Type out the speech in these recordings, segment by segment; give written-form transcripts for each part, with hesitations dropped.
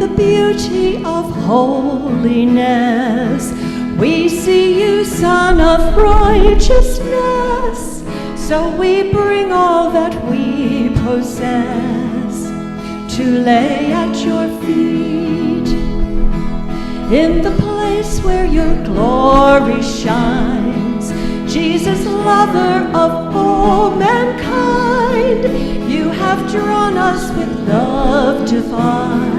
the beauty of holiness. We see you, Son of righteousness. So we bring all that we possess to lay at your feet. In the place where your glory shines, Jesus, lover of all mankind, you have drawn us with love divine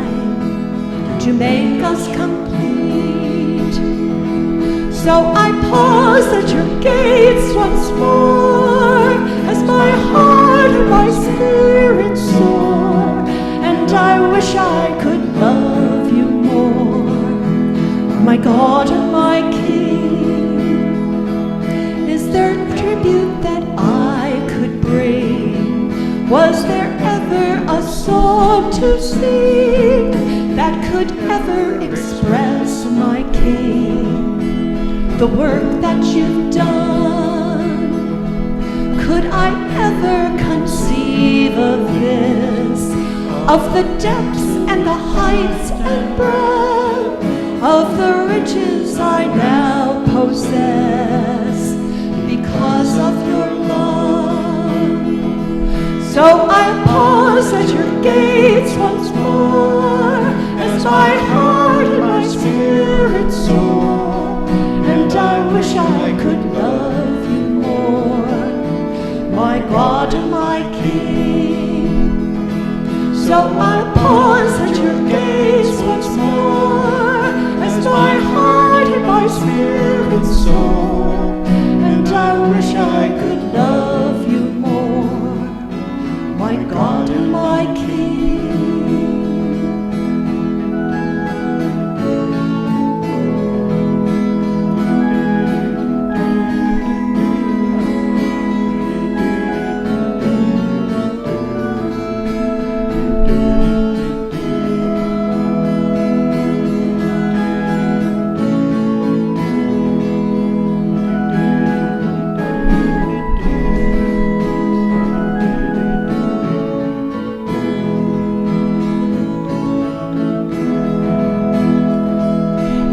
to make us complete. So I pause at your gates once more, as my heart and my spirit soar, and I wish I could love you more, my God and my King. Is there a tribute that I could bring? Was there ever a song to sing that could ever express my King? The work that you've done, could I ever conceive of this, of the depths and the heights and breadth of the riches I now possess because of your love? So I pause at your gates once more, as my heart and my spirit soar, and I wish I could love you more, my God and my King. So I pause at your gates once more, as my heart and my spirit soar, and I wish I could love you more, my God and my King.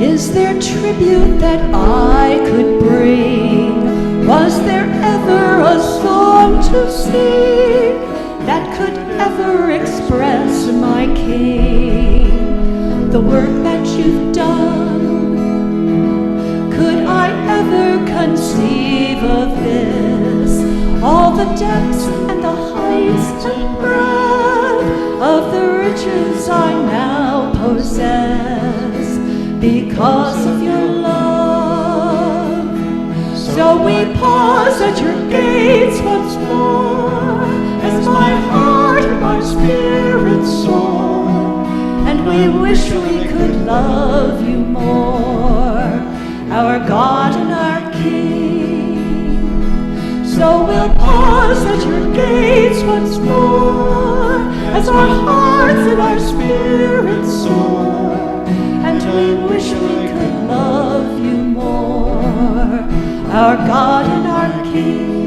Is there tribute that I could bring? Was there ever a song to sing that could ever express my King? The work that you've done, could I ever conceive of this? All the depths and the heights and breadth of the riches I now possess because of your love. So we pause at your gates once more, as my heart and my spirit soar, and we wish we could love you more, our God and our King. So we'll pause at your gates once more, as our hearts and our spirits soar, and we wish we could love you more, our God and our King.